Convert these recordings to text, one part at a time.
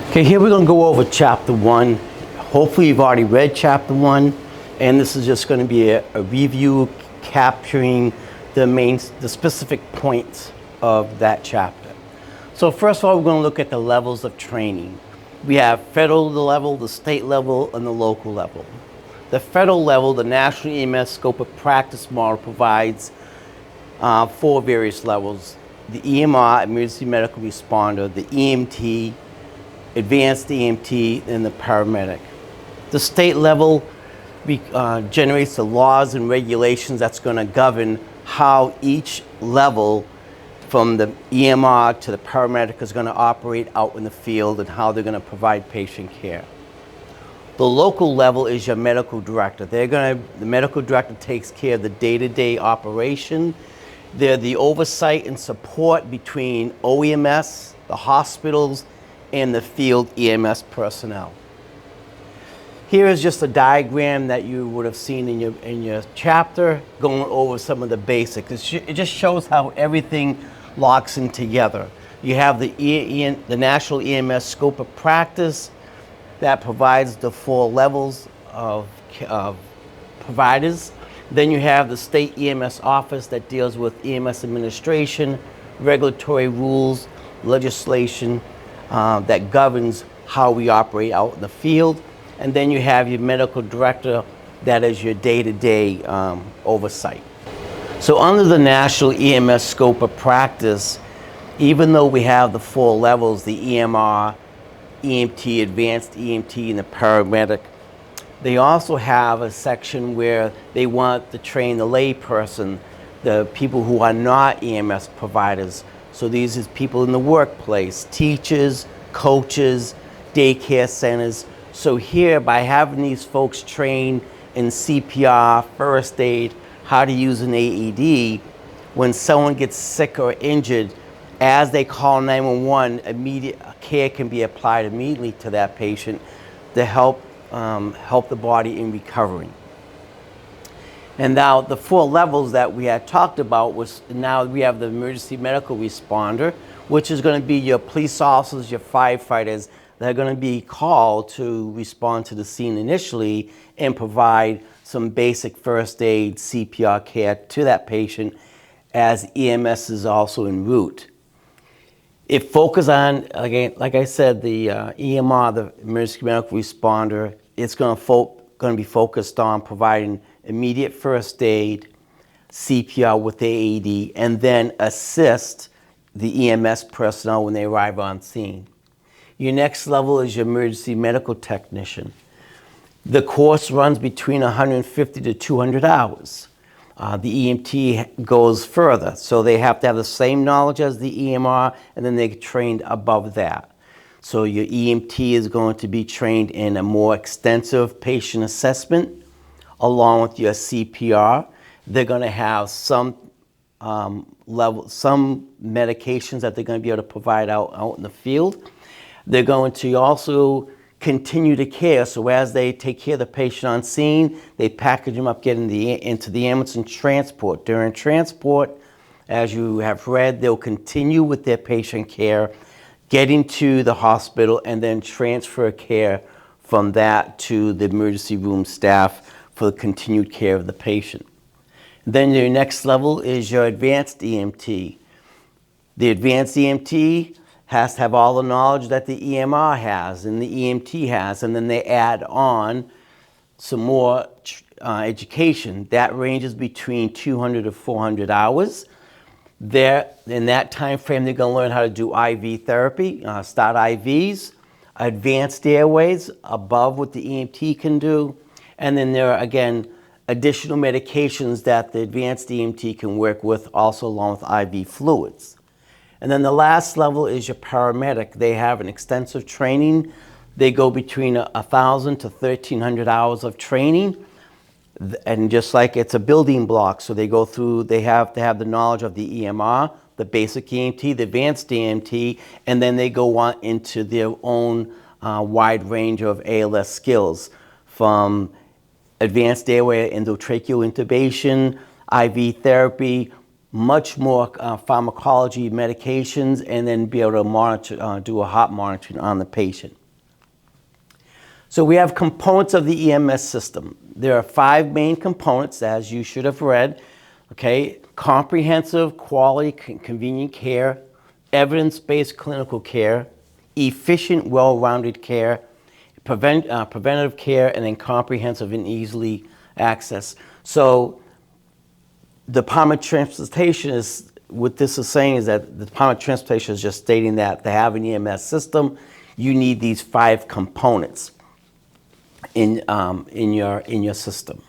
Okay, here we're going to go over chapter 1. Hopefully you've already read chapter 1, and this is just going to be a review capturing the specific points of that chapter. So first of all, we're going to look at the levels of training. We have federal level, the state level, and the local level. The federal level, the National EMS Scope of Practice model provides 4 various levels: the EMR, Emergency Medical Responder, the EMT, Advanced EMT, and the paramedic. The state level generates the laws and regulations that's going to govern how each level from the EMR to the paramedic is going to operate out in the field and how they're going to provide patient care. The local level is your medical director. The medical director takes care of the day-to-day operation. They're the oversight and support between OEMS, the hospitals, and the field EMS personnel. Here is just a diagram that you would have seen in your chapter, going over some of the basics. It just shows how everything locks in together. You have the National EMS Scope of Practice that provides the 4 levels of providers. Then you have the state EMS office that deals with EMS administration, regulatory rules, legislation that governs how we operate out in the field. And then you have your medical director that is your day-to-day oversight. So under the National EMS Scope of Practice, even though we have the 4 levels, the EMR, EMT, Advanced EMT, and the paramedic, they also have a section where they want to train the layperson, the people who are not EMS providers. So these are people in the workplace, teachers, coaches, daycare centers. So here, by having these folks trained in CPR, first aid, how to use an AED, when someone gets sick or injured, as they call 911, immediate care can be applied immediately to that patient to help the body in recovering. And now the 4 levels that we had talked about was, now we have the emergency medical responder, which is going to be your police officers, your firefighters that are going to be called to respond to the scene initially and provide some basic first aid CPR care to that patient as EMS is also en route. It focuses on, again, like I said, the EMR, the emergency medical responder. It's going to be focused on providing immediate first aid, CPR with the AED, and then assist the EMS personnel when they arrive on scene. Your next level is your emergency medical technician. The course runs between 150 to 200 hours. The EMT goes further, so they have to have the same knowledge as the EMR, and then they're trained above that. So your EMT is going to be trained in a more extensive patient assessment, along with your CPR. They're going to have some medications that they're going to be able to provide out in the field. They're going to also continue to care. So as they take care of the patient on scene, they package them up, get into the ambulance and transport. During transport, as you have read, they'll continue with their patient care, getting to the hospital, and then transfer care from that to the emergency room staff for the continued care of the patient. Then your next level is your advanced EMT. The advanced EMT has to have all the knowledge that the EMR has and the EMT has, and then they add on some more education. That ranges between 200 to 400 hours. In that time frame, they're going to learn how to do IV therapy, start IVs, advanced airways above what the EMT can do, and then there are, again, additional medications that the advanced EMT can work with, also along with IV fluids. And then the last level is your paramedic. They have an extensive training. They go between 1,000 to 1,300 hours of training. And just like it's a building block, so they go through, they have to have the knowledge of the EMR, the basic EMT, the advanced EMT, and then they go on into their own wide range of ALS skills, from advanced airway endotracheal intubation, IV therapy, much more pharmacology medications, and then be able to monitor, do a heart monitoring on the patient. So we have components of the EMS system. There are 5 main components, as you should have read. Okay, comprehensive, quality, convenient care, evidence-based clinical care, efficient, well-rounded care, preventative care, and then comprehensive and easily access. So the Department of Transportation is, what this is saying is that the Department of Transportation is just stating that to have an EMS system, you need these 5 components in your system.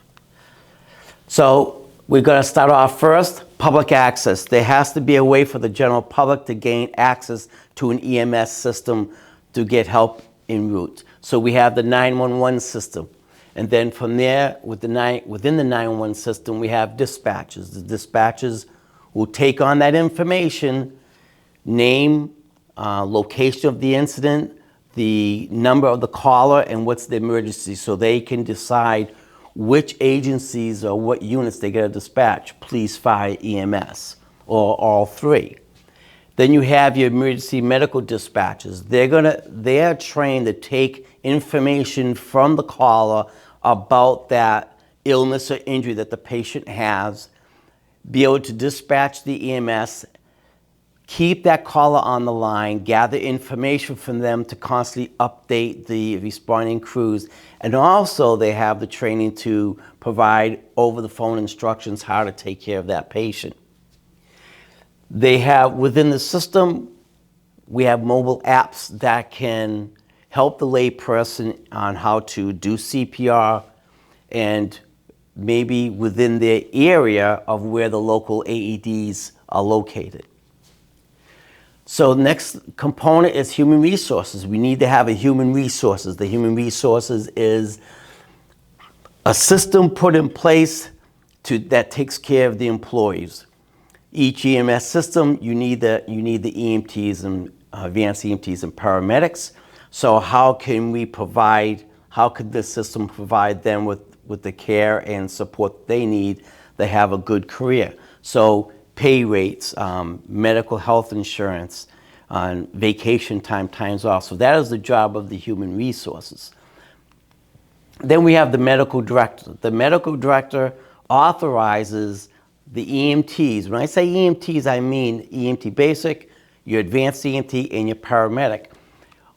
So we're going to start off first, public access. There has to be a way for the general public to gain access to an EMS system to get help en route. So we have the 911 system. And then from there, within the 911 system, we have dispatches. The dispatches will take on that information, name, location of the incident, the number of the caller, and what's the emergency, so they can decide which agencies or what units they get to dispatch, police, fire, EMS, or all 3. Then you have your emergency medical dispatches. They are trained to take information from the caller about that illness or injury that the patient has, be able to dispatch the EMS, keep that caller on the line, gather information from them to constantly update the responding crews. And also they have the training to provide over-the-phone instructions how to take care of that patient. They have, within the system, we have mobile apps that can help the layperson on how to do CPR and maybe within their area of where the local AEDs are located. So the next component is human resources. We need to have a human resources. The human resources is a system put in place that takes care of the employees. Each EMS system, you need the EMTs and advanced EMTs and paramedics. So how could this system provide them with the care and support they need to have a good career? So pay rates, medical health insurance, vacation times off. So that is the job of the human resources. Then we have the medical director. The medical director authorizes the EMTs. When I say EMTs, I mean EMT basic, your advanced EMT, and your paramedic.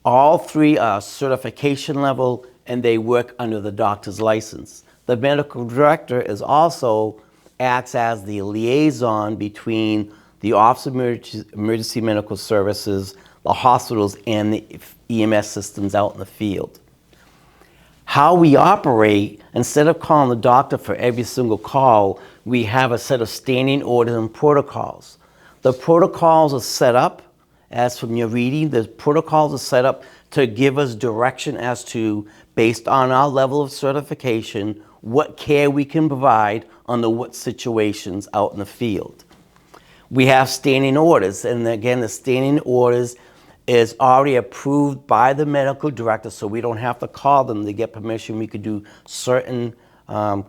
All 3 are certification level and they work under the doctor's license. The medical director is also acts as the liaison between the Office of Emergency Medical Services, the hospitals, and the EMS systems out in the field. How we operate, instead of calling the doctor for every single call, we have a set of standing orders and protocols. The protocols are set up, as from your reading, the protocols are set up to give us direction as to, based on our level of certification, what care we can provide under what situations out in the field. We have standing orders, and again, the standing orders is already approved by the medical director, so we don't have to call them to get permission. We could do certain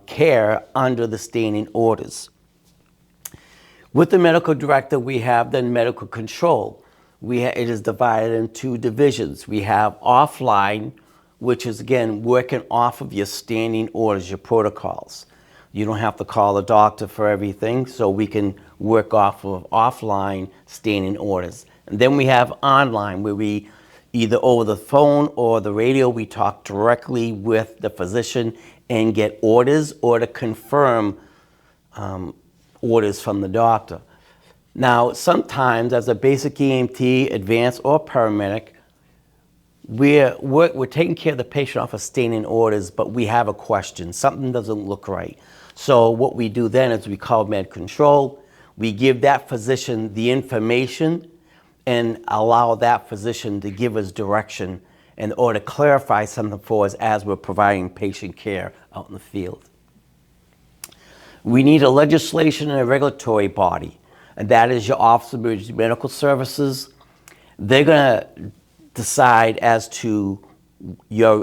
care under the standing orders. With the medical director, we have then medical control. It is divided in 2 divisions. We have offline, which is again working off of your standing orders, your protocols. You don't have to call the doctor for everything, so we can work off of offline standing orders. And then we have online, where we either over the phone or the radio, we talk directly with the physician and get orders or to confirm orders from the doctor. Now, sometimes as a basic EMT, advanced or paramedic, we're taking care of the patient off of standing orders, but we have a question. Something doesn't look right. So what we do then is we call med control. We give that physician the information and allow that physician to give us direction in order to clarify something for us as we're providing patient care out in the field. We need a legislation and a regulatory body, and that is your Office of Emergency Medical Services. They're going to decide as to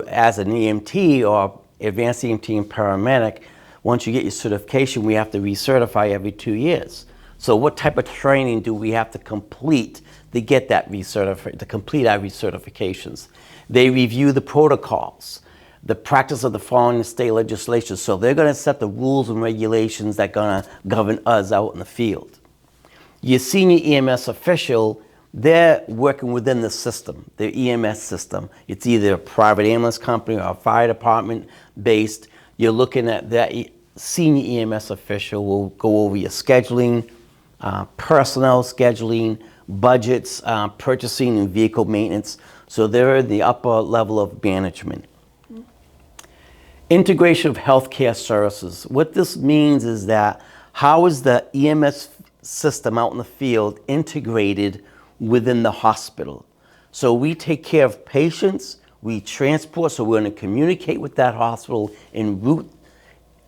as an EMT or advanced EMT and paramedic, once you get your certification, we have to recertify every 2 years. So what type of training do we have to complete to get that to complete our recertifications? They review the protocols. the practice of the following state legislation. So they're going to set the rules and regulations that are going to govern us out in the field. Your senior EMS official, they're working within the system, the EMS system. It's either a private ambulance company or a fire department based. You're looking at that senior EMS official will go over your scheduling, personnel scheduling, budgets, purchasing, and vehicle maintenance. So they're the upper level of management. Integration of healthcare services. What this means is that how is the EMS system out in the field integrated within the hospital? So we take care of patients, we transport, so we're going to communicate with that hospital en route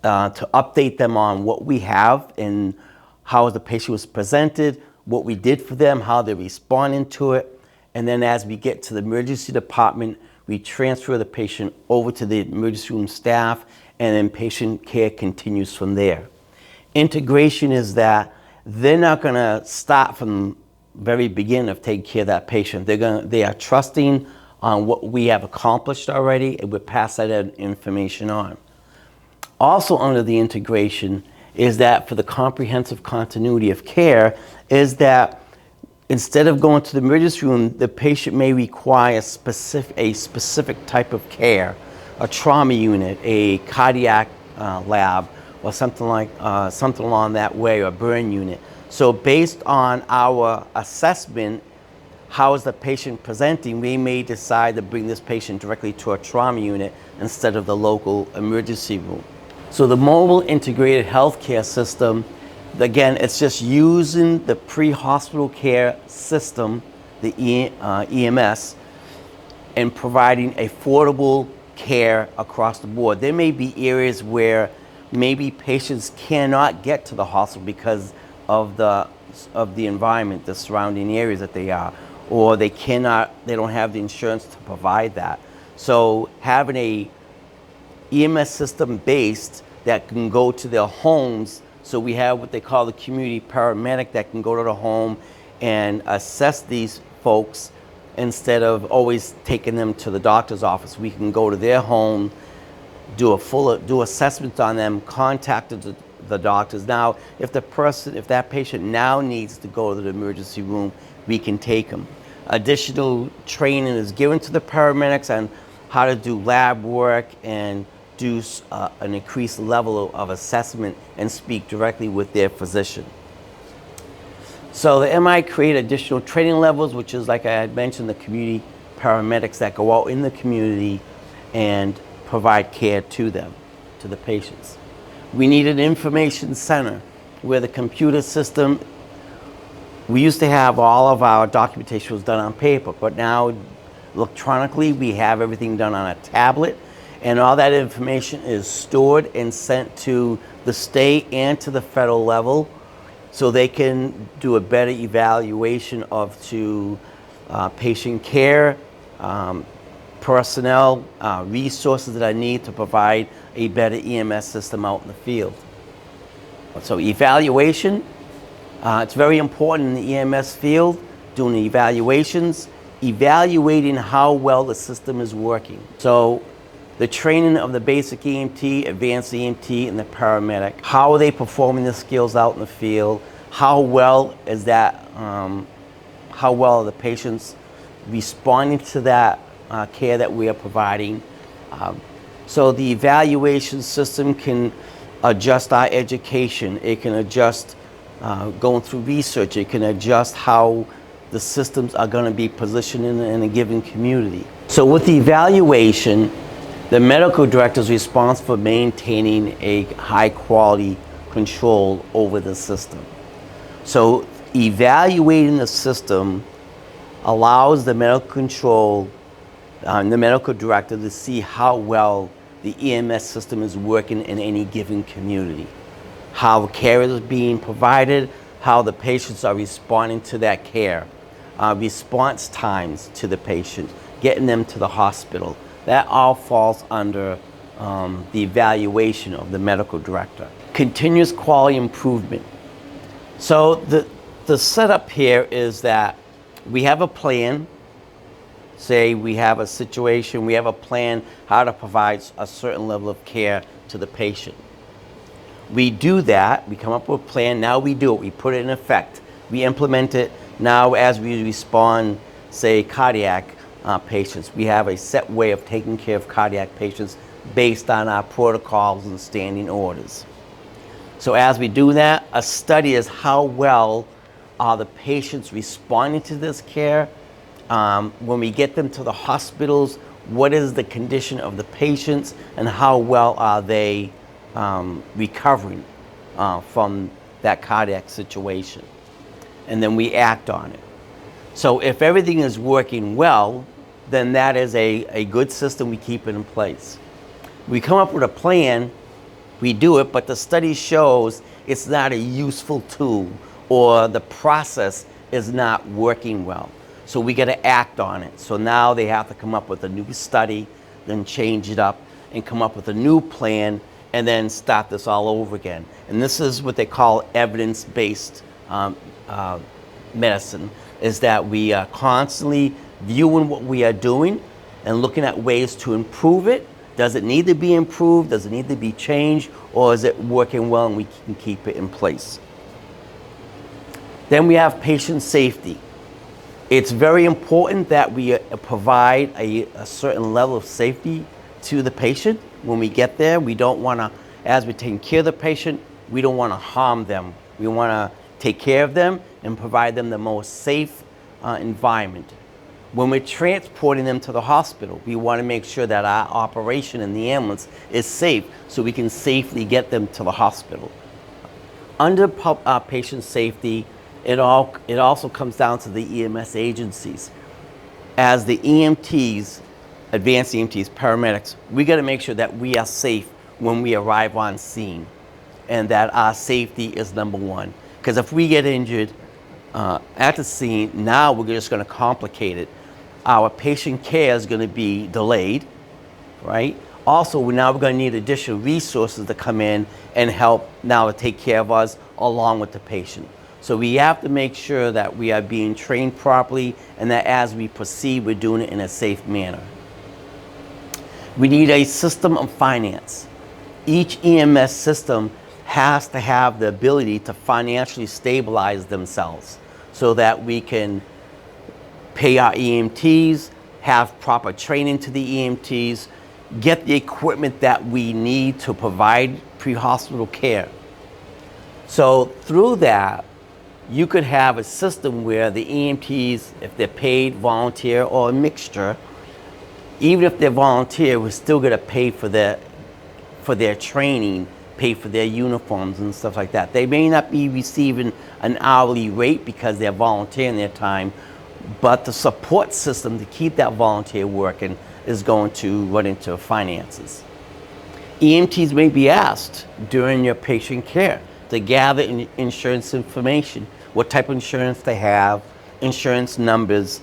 to update them on what we have and how the patient was presented, what we did for them, how they're responding to it. And then as we get to the emergency department, we transfer the patient over to the emergency room staff, and then patient care continues from there. Integration is that they're not going to start from the very beginning of taking care of that patient. They are trusting on what we have accomplished already, and we pass that information on. Also under the integration is that for the comprehensive continuity of care is that instead of going to the emergency room, the patient may require a specific type of care, a trauma unit, a cardiac lab, or something along that way, or a burn unit. So based on our assessment, how is the patient presenting, we may decide to bring this patient directly to a trauma unit instead of the local emergency room. So the mobile integrated healthcare system, again, it's just using the pre-hospital care system, the EMS, and providing affordable care across the board. There may be areas where maybe patients cannot get to the hospital because of the environment, the surrounding areas that they are, or they don't have the insurance to provide that. So having a EMS system based that can go to their homes. So we have what they call the community paramedic that can go to the home and assess these folks instead of always taking them to the doctor's office. We can go to their home, do assessments on them, contact the doctors. Now, if that patient now needs to go to the emergency room, we can take them. Additional training is given to the paramedics on how to do lab work and do an increased level of assessment and speak directly with their physician. So the MI create additional training levels, which is, like I had mentioned, the community paramedics that go out in the community and provide care to them, to the patients. We need an information center where the computer system, we used to have all of our documentation was done on paper, but now electronically we have everything done on a tablet, and all that information is stored and sent to the state and to the federal level so they can do a better evaluation of patient care, personnel, resources that I need to provide a better EMS system out in the field. So evaluation, it's very important in the EMS field, doing the evaluations, evaluating how well the system is working. So the training of the basic EMT, advanced EMT, and the paramedic. How are they performing the skills out in the field? How well is that, how well are the patients responding to that care that we are providing? So the evaluation system can adjust our education. It can adjust going through research. It can adjust how the systems are going to be positioned in a given community. So with the evaluation, the medical director is responsible for maintaining a high quality control over the system. So evaluating the system allows the medical control, the medical director to see how well the EMS system is working in any given community, how care is being provided, how the patients are responding to that care, response times to the patient, getting them to the hospital. That all falls under the evaluation of the medical director. Continuous quality improvement. So the setup here is that we have a plan. Say we have a situation, we have a plan how to provide a certain level of care to the patient. We do that, we come up with a plan, now we do it, we put it in effect, we implement it. Now as we respond, say cardiac patients, we have a set way of taking care of cardiac patients based on our protocols and standing orders. So as we do that, a study is how well are the patients responding to this care. When we get them to the hospitals, what is the condition of the patients and how well are they recovering from that cardiac situation. And then we act on it. So if everything is working well, then that is a good system, we keep it in place. We come up with a plan, we do it, but the study shows it's not a useful tool or the process is not working well. So we got to act on it. So now they have to come up with a new study, then change it up and come up with a new plan and then start this all over again. And this is what they call evidence-based medicine, is that we are constantly viewing what we are doing and looking at ways to improve it. Does it need to be improved? Does it need to be changed? Or is it working well and we can keep it in place? Then we have patient safety. It's very important that we provide a certain level of safety to the patient. When we get there, we don't want to, as we're taking care of the patient, we don't want to harm them. We want to take care of them and provide them the most safe environment. When we're transporting them to the hospital, we want to make sure that our operation in the ambulance is safe so we can safely get them to the hospital. Under patient safety, it also comes down to the EMS agencies. As the EMTs, advanced EMTs, paramedics, we got to make sure that we are safe when we arrive on scene and that our safety is number one. Because if we get injured at the scene, now we're just going to complicate it. Our patient care is going to be delayed, right? Also, now we're going to need additional resources to come in and help now to take care of us along with the patient. So we have to make sure that we are being trained properly and that as we proceed, we're doing it in a safe manner. We need a system of finance. Each EMS system has to have the ability to financially stabilize themselves so that we can pay our EMTs, have proper training to the EMTs, get the equipment that we need to provide pre-hospital care. So through that, you could have a system where the EMTs, if they're paid, volunteer, or a mixture, even if they're volunteer, we're still going to pay for their training, pay for their uniforms and stuff like that. They may not be receiving an hourly rate because they're volunteering their time, but the support system to keep that volunteer working is going to run into finances. EMTs may be asked during your patient care to gather insurance information, what type of insurance they have, insurance numbers,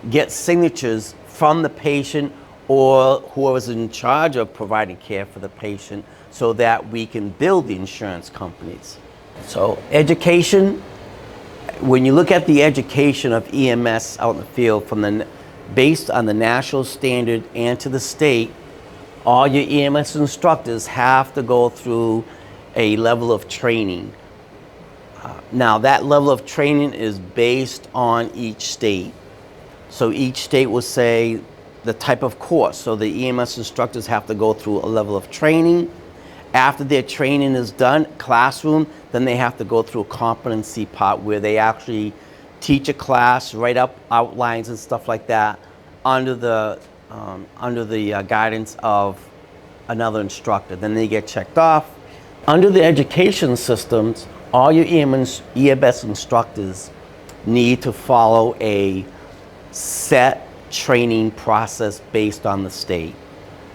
get signatures from the patient or whoever's in charge of providing care for the patient so that we can bill the insurance companies. So education, when you look at the education of EMS out in the field based on the national standard and to the state, all your EMS instructors have to go through a level of training. Now that level of training is based on each state. So each state will say the type of course. So the EMS instructors have to go through a level of training. After their training is done, classroom, then they have to go through a competency part where they actually teach a class, write up outlines and stuff like that under the guidance of another instructor. Then they get checked off. Under the education systems, all your EMS instructors need to follow a set training process based on the state.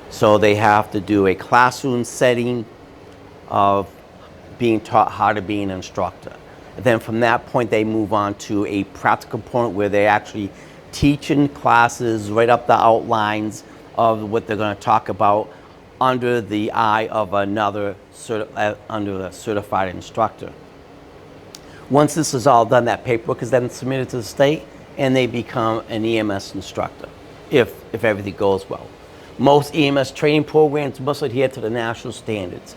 So they have to do a classroom setting of being taught how to be an instructor. And then from that point, they move on to a practical component where they actually teach in classes, write up the outlines of what they're going to talk about under the eye of another under a certified instructor. Once this is all done, that paperwork is then submitted to the state and they become an EMS instructor. if everything goes well. Most EMS training programs must adhere to the national standards.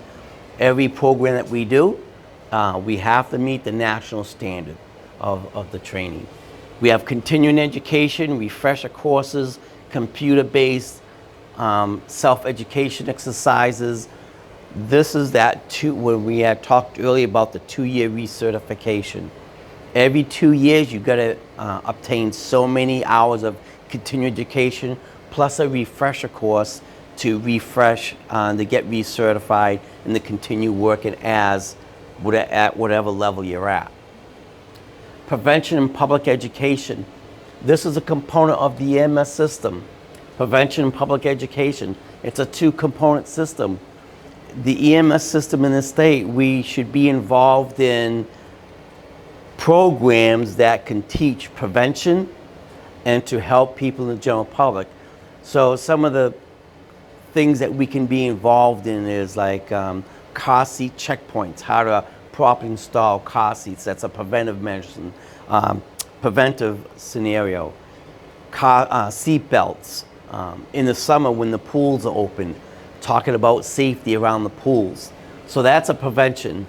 Every program that we do, we have to meet the national standard of the training. We have continuing education, refresher courses, computer-based self-education exercises. This is that when we had talked earlier about the 2-year recertification. Every 2 years, you've got to obtain so many hours of continuing education, plus a refresher course to refresh, to get recertified and to continue working at whatever level you're at. Prevention and public education. This is a component of the EMS system. Prevention and public education. It's a 2-component system. The EMS system in the state, we should be involved in programs that can teach prevention and to help people in the general public. So some of the things that we can be involved in is like car seat checkpoints, how to properly install car seats. That's a preventive medicine, preventive scenario. Seat belts. In the summer when the pools are open, talking about safety around the pools. So that's a prevention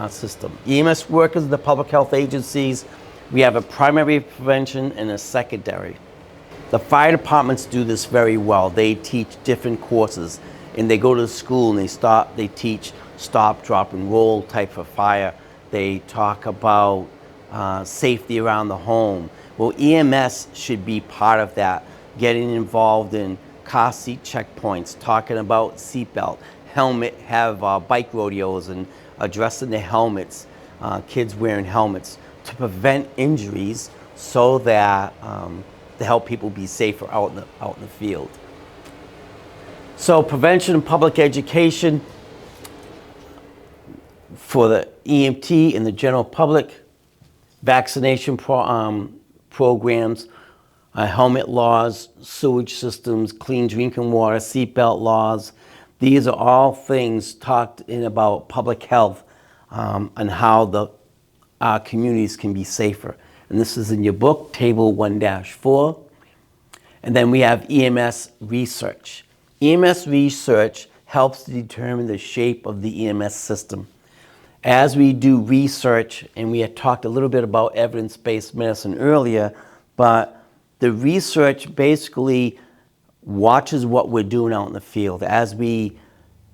system. EMS workers, the public health agencies, we have a primary prevention and a secondary. The fire departments do this very well. They teach different courses, and they go to school and they teach stop, drop, and roll type of fire. They talk about safety around the home. Well, EMS should be part of that, getting involved in car seat checkpoints, talking about seatbelt, helmet, have bike rodeos and addressing the helmets, kids wearing helmets to prevent injuries so that to help people be safer out in the field. So prevention and public education for the EMT and the general public, vaccination programs, helmet laws, sewage systems, clean drinking water, seatbelt laws. These are all things talked in about public health and how our communities can be safer. And this is in your book, Table 1-4. And then we have EMS Research. EMS Research helps to determine the shape of the EMS system. As we do research, and we had talked a little bit about evidence-based medicine earlier, but the research basically watches what we're doing out in the field. As we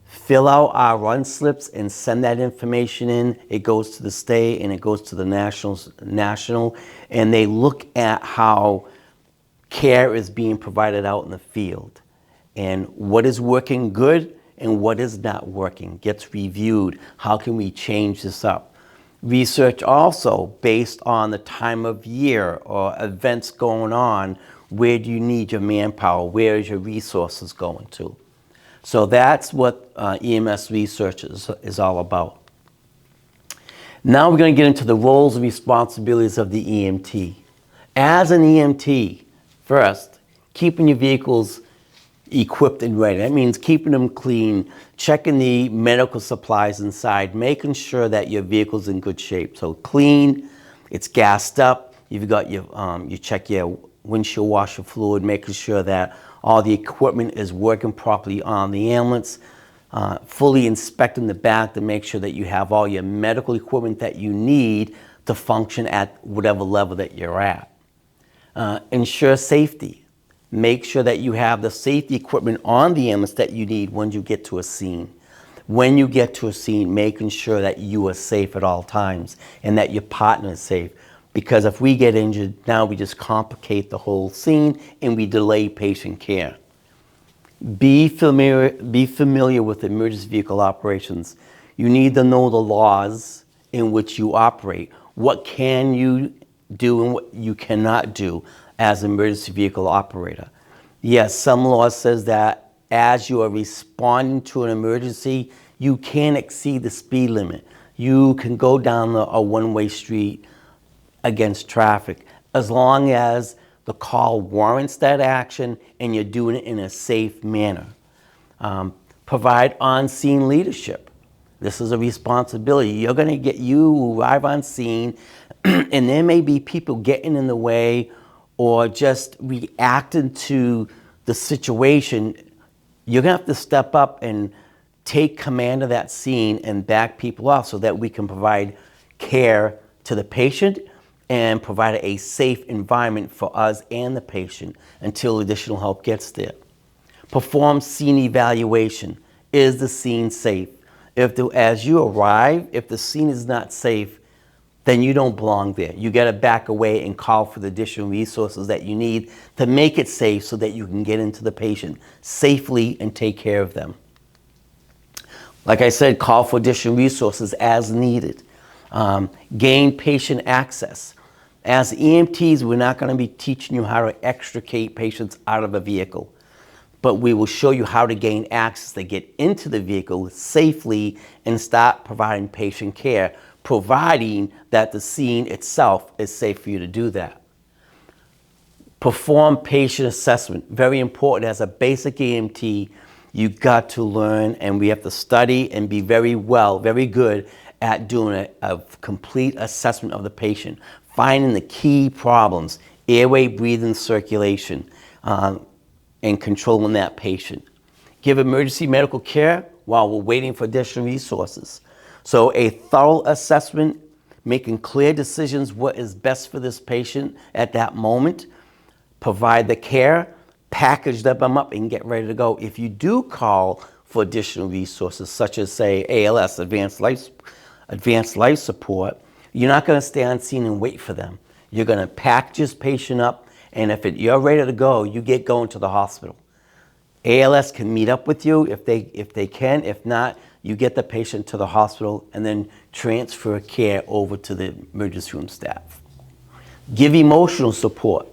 fill out our run slips and send that information in, it goes to the state and it goes to the national, and they look at how care is being provided out in the field and what is working good and what is not working gets reviewed. How can we change this up? Research also based on the time of year or events going on. Where do you need your manpower? Where is your resources going to? So that's what EMS research is all about. Now we're going to get into the roles and responsibilities of the EMT. As an EMT, first, keeping your vehicles equipped and ready. That means keeping them clean, checking the medical supplies inside, making sure that your vehicle's in good shape. So clean, it's gassed up, you've got your, you check your windshield washer fluid, making sure that all the equipment is working properly on the ambulance, fully inspecting the back to make sure that you have all your medical equipment that you need to function at whatever level that you're at. Ensure safety. Make sure that you have the safety equipment on the ambulance that you need when you get to a scene. When you get to a scene, making sure that you are safe at all times and that your partner is safe. Because if we get injured, now we just complicate the whole scene and we delay patient care. Be familiar with emergency vehicle operations. You need to know the laws in which you operate. What can you do and what you cannot do as an emergency vehicle operator. Yes, some law says that as you are responding to an emergency, you can exceed the speed limit. You can go down a one-way street against traffic as long as the call warrants that action and you're doing it in a safe manner. Provide on-scene leadership. This is a responsibility. You arrive on scene and there may be people getting in the way or just reacting to the situation, you're gonna have to step up and take command of that scene and back people off so that we can provide care to the patient and provide a safe environment for us and the patient until additional help gets there. Perform scene evaluation. Is the scene safe? As you arrive, if the scene is not safe, then you don't belong there. You gotta back away and call for the additional resources that you need to make it safe so that you can get into the patient safely and take care of them. Like I said, call for additional resources as needed. Gain patient access. As EMTs, we're not going to be teaching you how to extricate patients out of a vehicle, but we will show you how to gain access to get into the vehicle safely and start providing patient care, providing that the scene itself is safe for you to do that. Perform patient assessment. Very important. As a basic EMT, you got to learn, and we have to study and be very good at doing a complete assessment of the patient, finding the key problems, airway, breathing, circulation, and controlling that patient. Give emergency medical care while we're waiting for additional resources. So a thorough assessment, making clear decisions what is best for this patient at that moment, provide the care, package them up and get ready to go. If you do call for additional resources, such as say ALS, advanced life support, you're not going to stay on scene and wait for them. You're going to package this patient up, and if you're ready to go, you get going to the hospital. ALS can meet up with you if they can. If not, you get the patient to the hospital and then transfer care over to the emergency room staff. Give emotional support.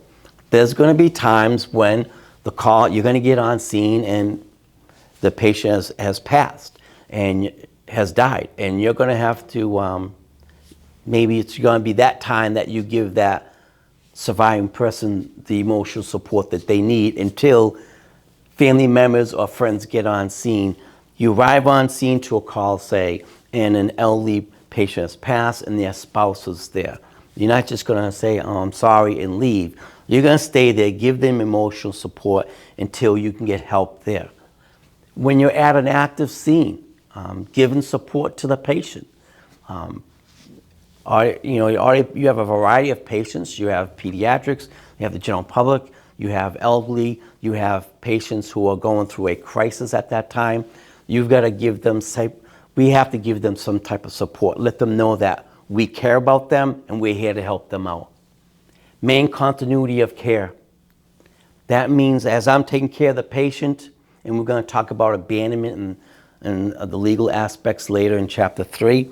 There's going to be times when you're going to get on scene and the patient has passed and has died, and you're going to have to, maybe it's going to be that time that you give that surviving person the emotional support that they need until family members or friends get on scene. You arrive on scene to a call, say, and an elderly patient has passed and their spouse is there. You're not just going to say, oh, I'm sorry, and leave. You're going to stay there, give them emotional support until you can get help there. When you're at an active scene, giving support to the patient. You have a variety of patients. You have pediatrics, you have the general public, you have elderly, you have patients who are going through a crisis at that time. You've got to give them, we have to give them some type of support. Let them know that we care about them and we're here to help them out. Main continuity of care. That means as I'm taking care of the patient, and we're going to talk about abandonment and the legal aspects later in chapter 3,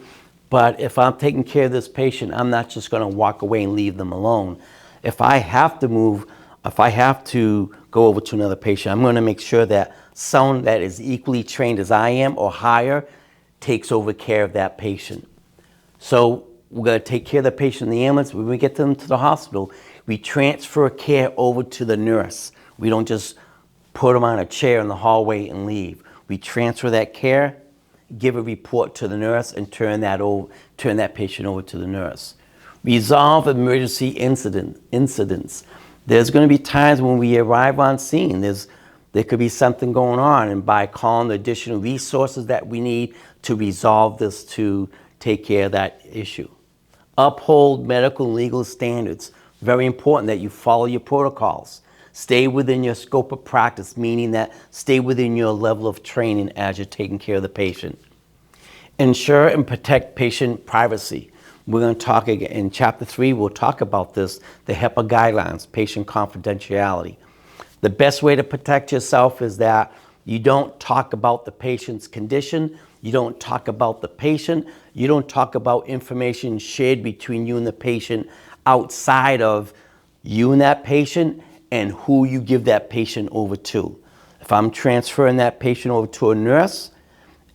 but if I'm taking care of this patient, I'm not just going to walk away and leave them alone. If I have to move, if I have to go over to another patient, I'm going to make sure that someone that is equally trained as I am or higher takes over care of that patient. So we're going to take care of the patient in the ambulance. When we get them to the hospital, we transfer care over to the nurse. We don't just put them on a chair in the hallway and leave. We transfer that care, give a report to the nurse, and turn that patient over to the nurse. Resolve emergency incidents. There's going to be times when we arrive on scene. There could be something going on, and by calling the additional resources that we need to resolve this, to take care of that issue. Uphold medical and legal standards. Very important that you follow your protocols. Stay within your scope of practice, meaning that stay within your level of training as you're taking care of the patient. Ensure and protect patient privacy. We're going to talk again in chapter 3, we'll talk about this, the HIPAA guidelines, patient confidentiality. The best way to protect yourself is that you don't talk about the patient's condition, you don't talk about the patient, you don't talk about information shared between you and the patient outside of you and that patient and who you give that patient over to. If I'm transferring that patient over to a nurse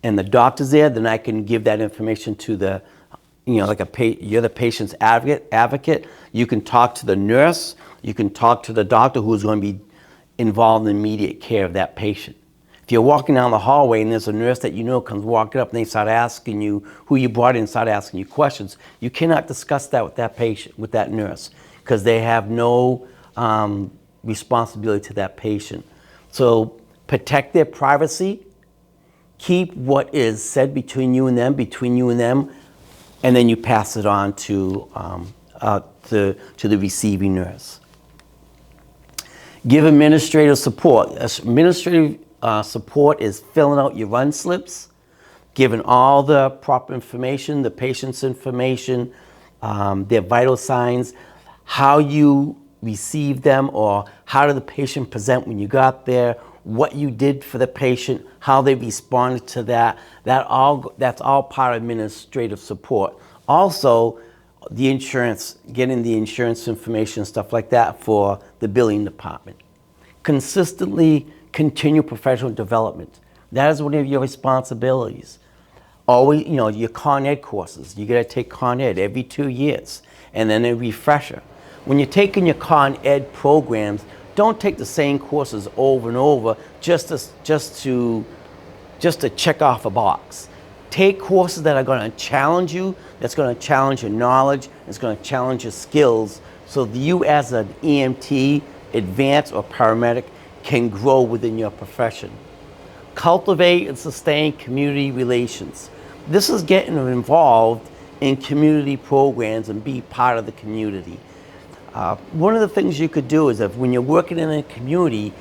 and the doctor's there, then I can give that information to the, you're the patient's advocate. You can talk to the nurse, you can talk to the doctor who's going to be involved in immediate care of that patient. If you're walking down the hallway and there's a nurse that you know comes walking up and they start asking you who you brought in, start asking you questions, you cannot discuss that with that patient, with that nurse, because they have no responsibility to that patient. So protect their privacy, keep what is said between you and them, and then you pass it on to the receiving nurse. Give administrative support. Administrative support is filling out your run slips, giving all the proper information, the patient's information, their vital signs, how you receive them, or how did the patient present when you got there, what you did for the patient, how they responded to that. That's all part of administrative support. Also, the insurance, getting the insurance information, stuff like that for the billing department. Consistently continue professional development. That is one of your responsibilities. Always, your Con Ed courses, you gotta take Con Ed every 2 years, and then a refresher. When you're taking your Con Ed programs, don't take the same courses over and over just to check off a box. Take courses that are going to challenge you, that's going to challenge your knowledge, it's going to challenge your skills, so that you as an EMT, advanced or paramedic, can grow within your profession. Cultivate and sustain community relations. This is getting involved in community programs and be part of the community. One of the things you could do is, if when you're working in a community,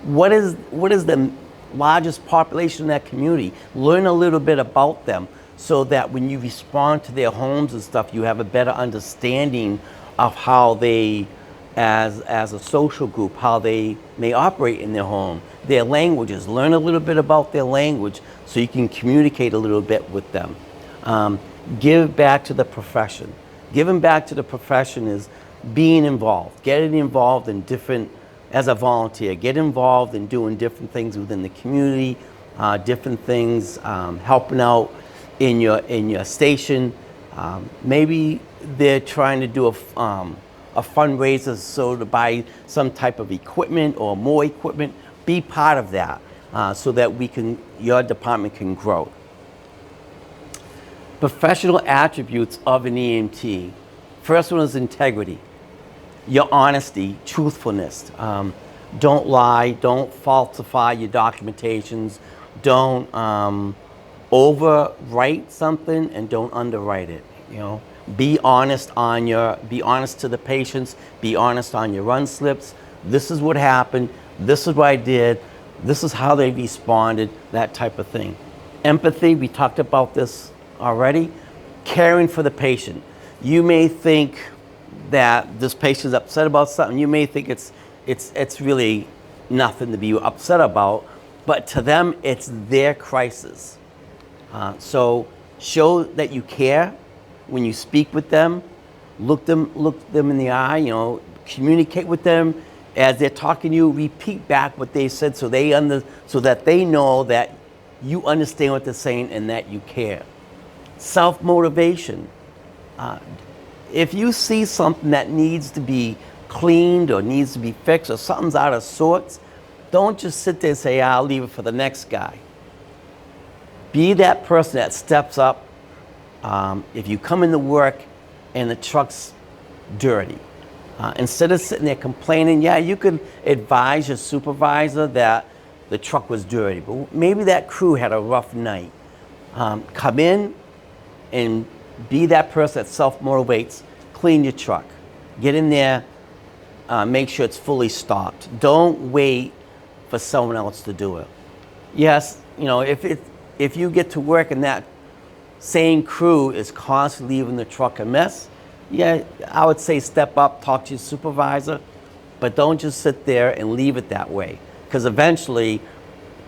what is the largest population in that community? Learn a little bit about them, so that when you respond to their homes and stuff, you have a better understanding of how they, as a social group, how they may operate in their home, their languages. Learn a little bit about their language so you can communicate a little bit with them. Give back to the profession. Giving back to the profession is being involved, getting involved in different, as a volunteer, get involved in doing different things within the community, different things, helping out in your station. Maybe they're trying to do a fundraiser, so to buy some type of equipment or more equipment. Be part of that, so that your department can grow. Professional attributes of an EMT. First one is integrity. Your honesty, truthfulness. Don't lie, don't falsify your documentations, don't overwrite something, and don't underwrite it. Be honest to the patients, be honest on your run slips. This is what happened, this is what I did, this is how they responded, that type of thing. Empathy, we talked about this already. Caring for the patient. You may think that this patient's upset about something. You may think it's really nothing to be upset about, but to them, it's their crisis. So show that you care when you speak with them. Look them in the eye. Communicate with them as they're talking to you. Repeat back what they said, so that they know that you understand what they're saying and that you care. Self-motivation. If you see something that needs to be cleaned or needs to be fixed or something's out of sorts, don't just sit there and say, I'll leave it for the next guy. Be that person that steps up. If you come into work and the truck's dirty, instead of sitting there complaining, you could advise your supervisor that the truck was dirty, but maybe that crew had a rough night. Come in and be that person that self-motivates. Clean your truck. Get in there, make sure it's fully stocked. Don't wait for someone else to do it. Yes, if you get to work and that same crew is constantly leaving the truck a mess, I would say step up, talk to your supervisor, but don't just sit there and leave it that way. Because eventually,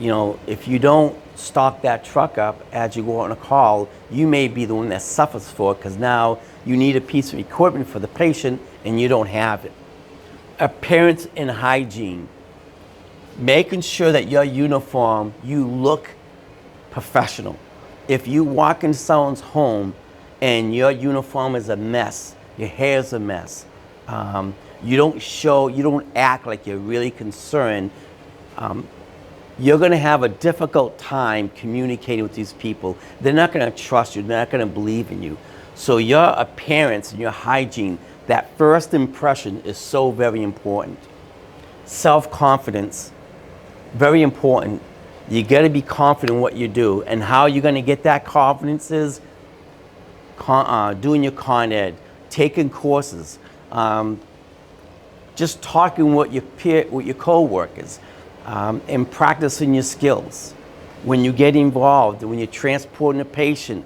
if you don't stock that truck up as you go on a call, you may be the one that suffers for it, because now you need a piece of equipment for the patient and you don't have it. Appearance and hygiene. Making sure that your uniform, you look professional. If you walk into someone's home and your uniform is a mess, your hair's a mess, you don't act like you're really concerned, you're going to have a difficult time communicating with these people. They're not going to trust you. They're not going to believe in you. So your appearance and your hygiene, That first impression is so very important. Self-confidence, very important. You got to be confident in what you do, and how you're going to get that confidence is doing your Con Ed, taking courses, just talking with your co-workers, and practicing your skills. When you get involved, when you're transporting a patient,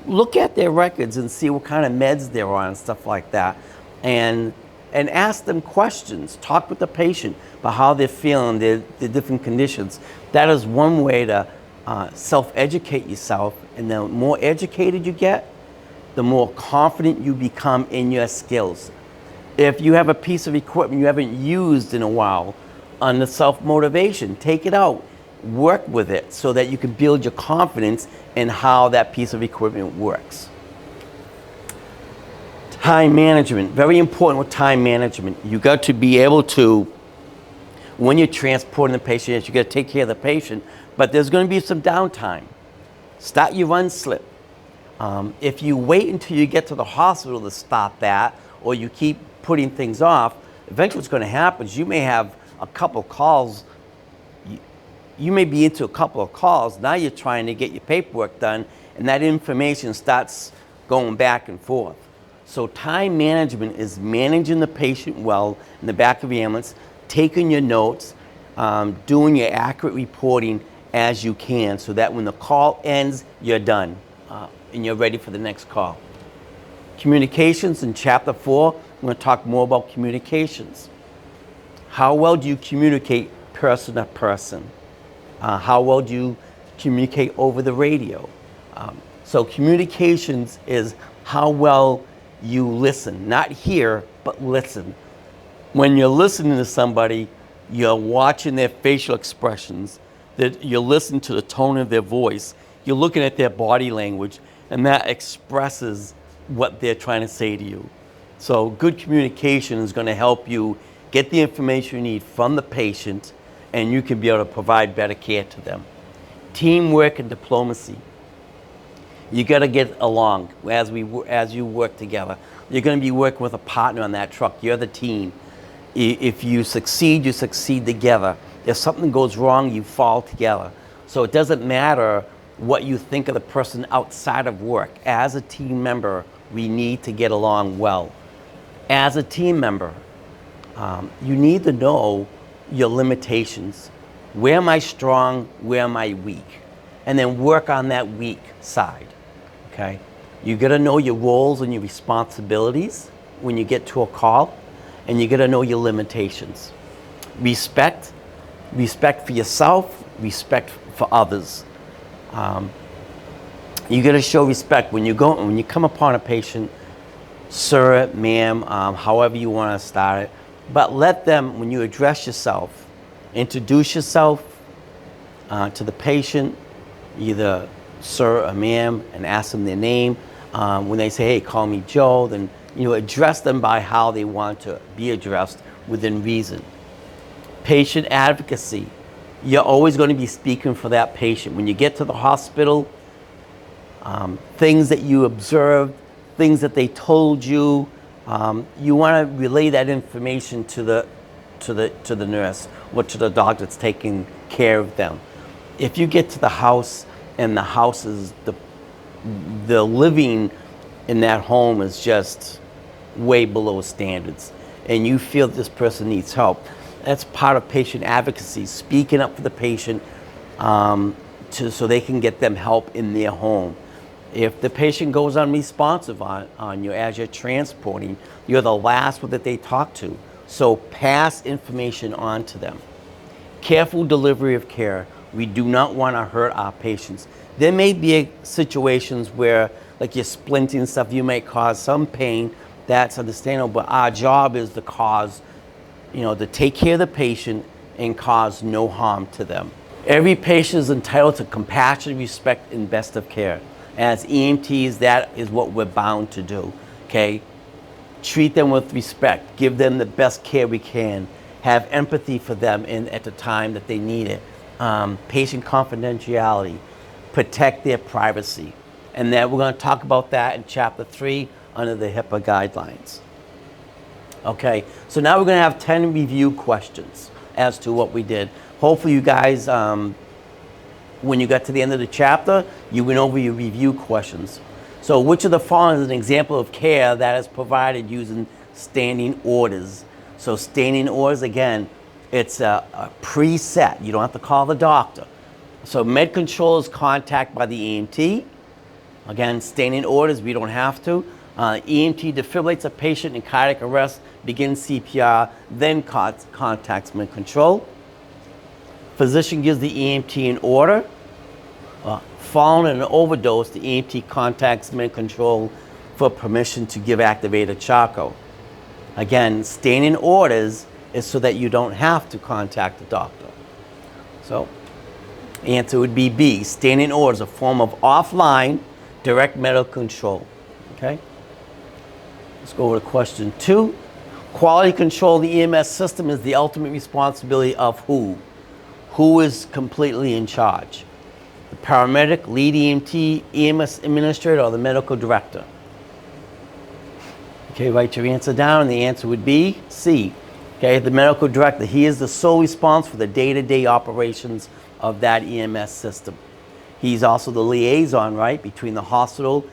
look at their records and see what kind of meds they're on and stuff like that, and ask them questions. Talk with the patient about how they're feeling, their different conditions. That is one way to self-educate yourself, and the more educated you get, the more confident you become in your skills. If you have a piece of equipment you haven't used in a while, on the self-motivation, take it out, work with it so that you can build your confidence in how that piece of equipment works. Time management, very important with time management. You got to be able to, when you're transporting the patient, you got to take care of the patient, but there's going to be some downtime. Start your run slip. If you wait until you get to the hospital to start that, or you keep putting things off, eventually what's going to happen is you may have a couple calls. You may be into a couple of calls. Now you're trying to get your paperwork done, and that information starts going back and forth. So time management is managing the patient well in the back of the ambulance, taking your notes, doing your accurate reporting as you can, so that when the call ends, you're done and you're ready for the next call. Communications, in Chapter 4, I'm going to talk more about communications. How well do you communicate person to person? How well do you communicate over the radio? So communications is how well you listen, not hear, but listen. When you're listening to somebody, you're watching their facial expressions, that you're listening to the tone of their voice, you're looking at their body language, and that expresses what they're trying to say to you. So good communication is going to help you get the information you need from the patient, and you can be able to provide better care to them. Teamwork and diplomacy. You got to get along as you work together. You're going to be working with a partner on that truck. You're the team. If you succeed together. If something goes wrong, you fall together. So it doesn't matter what you think of the person outside of work. As a team member, we need to get along well. As a team member, you need to know your limitations. Where am I strong? Where am I weak? And then work on that weak side. Okay? You got to know your roles and your responsibilities when you get to a call, and you got to know your limitations. Respect for yourself, respect for others. You got to show respect when you come upon a patient, sir, ma'am, however you want to start it. But let them, when you address yourself, introduce yourself to the patient, either sir or ma'am, and ask them their name. When they say, hey, call me Joe, then address them by how they want to be addressed within reason. Patient advocacy. You're always going to be speaking for that patient. When you get to the hospital, things that you observed, things that they told you, you want to relay that information to the nurse or to the doctor that's taking care of them. If you get to the house and the house is the living in that home is just way below standards, and you feel this person needs help, that's part of patient advocacy, speaking up for the patient so they can get them help in their home. If the patient goes unresponsive on you as you're transporting, you're the last one that they talk to. So pass information on to them. Careful delivery of care. We do not want to hurt our patients. There may be situations where, like you're splinting stuff, you may cause some pain. That's understandable, but our job is to to take care of the patient and cause no harm to them. Every patient is entitled to compassion, respect, and best of care. As EMTs, that is what we're bound to do, okay? Treat them with respect, give them the best care we can, have empathy for them at the time that they need it. Patient confidentiality, protect their privacy. And then we're going to talk about that in Chapter 3 under the HIPAA guidelines. Okay, so now we're going to have 10 review questions as to what we did. Hopefully you guys, when you got to the end of the chapter, you went over your review questions. So which of the following is an example of care that is provided using standing orders? So standing orders, again, it's a preset. You don't have to call the doctor. So med control is contact by the EMT. Again, standing orders, we don't have to. EMT defibrillates a patient in cardiac arrest, begins CPR, then contacts med control. Physician gives the EMT an order. Following an overdose, the EMT contacts med control for permission to give activated charcoal. Again, standing orders is so that you don't have to contact the doctor. So, answer would be B. Standing orders, a form of offline direct medical control. Okay? Let's go over to question 2. Quality control of the EMS system is the ultimate responsibility of who? Who is completely in charge? The paramedic, lead EMT, EMS administrator, or the medical director? Okay, write your answer down, and the answer would be C. Okay, the medical director, he is the sole responsible for the day-to-day operations of that EMS system. He's also the liaison, right, between the hospital,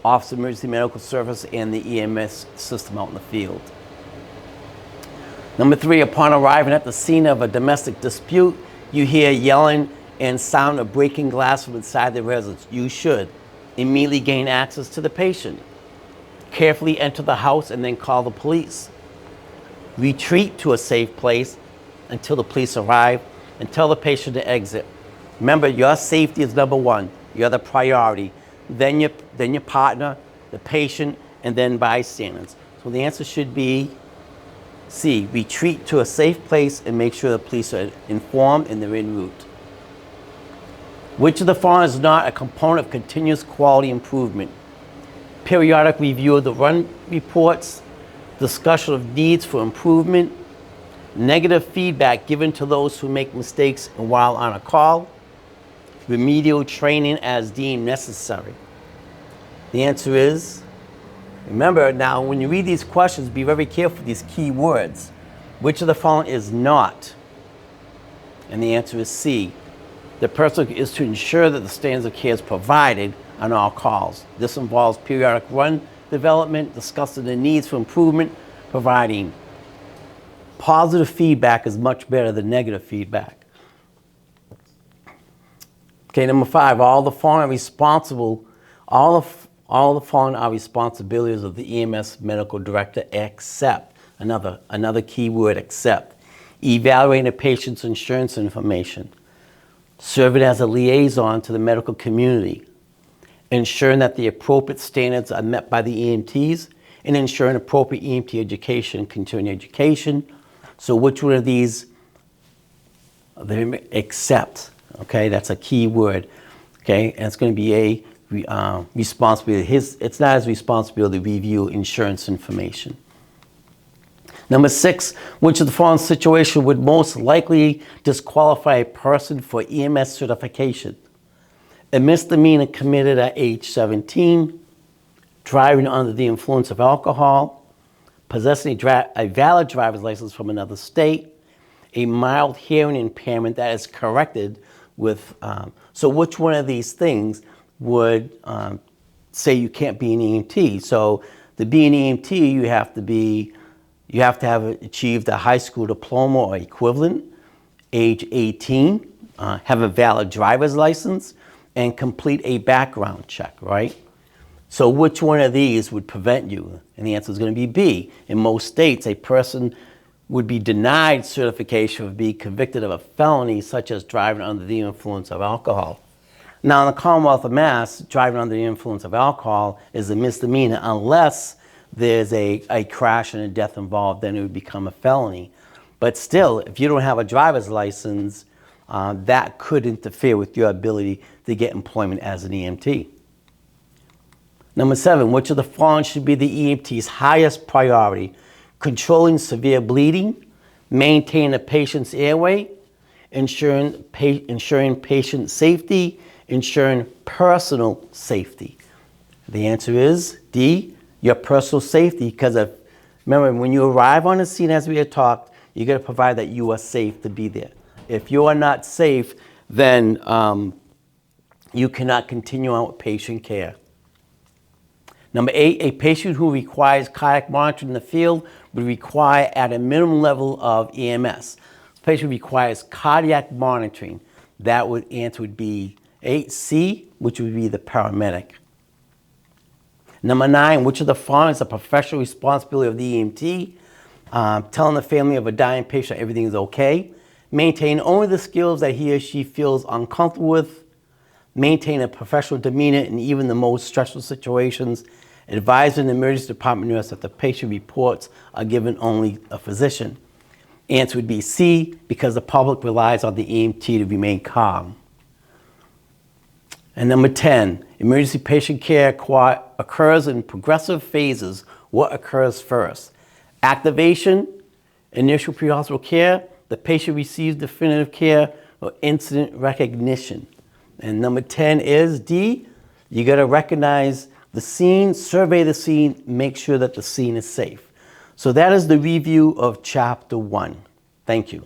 Office of Emergency Medical Service, and the EMS system out in the field. Number 3, upon arriving at the scene of a domestic dispute, you hear yelling and sound of breaking glass from inside the residence. You should immediately gain access to the patient. Carefully enter the house and then call the police. Retreat to a safe place until the police arrive and tell the patient to exit. Remember, your safety is number 1. You're the priority. Then your partner, the patient, and then bystanders. So the answer should be C. Retreat to a safe place and make sure the police are informed and they're en route. Which of the following is not a component of continuous quality improvement? Periodic review of the run reports, discussion of needs for improvement, negative feedback given to those who make mistakes while on a call, remedial training as deemed necessary. The answer is, remember now when you read these questions, be very careful with these key words. Which of the following is not? And the answer is C. The person is to ensure that the standards of care is provided on all calls. This involves periodic run development, discussing the needs for improvement, providing positive feedback is much better than negative feedback. Okay, number 5, all the following are responsibilities of the EMS medical director except, another key word, except, evaluating a patient's insurance information, serving as a liaison to the medical community, ensuring that the appropriate standards are met by the EMTs, and ensuring appropriate EMT education, continuing education. So which one of these, except, okay, that's a key word, okay, and it's going to be a responsibility. It's not his responsibility to review insurance information. Number 6, which of the following situation would most likely disqualify a person for EMS certification? A misdemeanor committed at age 17, driving under the influence of alcohol, possessing a valid driver's license from another state, a mild hearing impairment that is corrected with, so which one of these things would say you can't be an EMT? So to be an EMT, you have to have achieved a high school diploma or equivalent, age 18, have a valid driver's license, and complete a background check, right? So which one of these would prevent you? And the answer is going to be B. In most states, a person would be denied certification for being convicted of a felony such as driving under the influence of alcohol. Now, in the Commonwealth of Mass, driving under the influence of alcohol is a misdemeanor unless there's a crash and a death involved, then it would become a felony. But still, if you don't have a driver's license, that could interfere with your ability to get employment as an EMT. Number 7, which of the following should be the EMT's highest priority? Controlling severe bleeding, maintaining a patient's airway, ensuring patient safety, ensuring personal safety. The answer is D, your personal safety, because if Remember, when you arrive on the scene, as we had talked, you got to provide that you are safe to be there. If you are not safe, then you cannot continue on with patient care. Number 8, a patient who requires cardiac monitoring in the field would require at a minimum level of EMS. The patient requires cardiac monitoring. That answer would be 8C, which would be the paramedic. Number 9, which of the following is a professional responsibility of the EMT? Telling the family of a dying patient everything is okay. Maintain only the skills that he or she feels uncomfortable with. Maintain a professional demeanor in even the most stressful situations. Advise an emergency department nurse that the patient reports are given only a physician. Answer would be C, because the public relies on the EMT to remain calm. And number 10, emergency patient care occurs in progressive phases. What occurs first? Activation, initial pre-hospital care, the patient receives definitive care, or incident recognition. And number 10 is D, you got to recognize the scene, survey the scene, make sure that the scene is safe. So that is the review of Chapter 1. Thank you.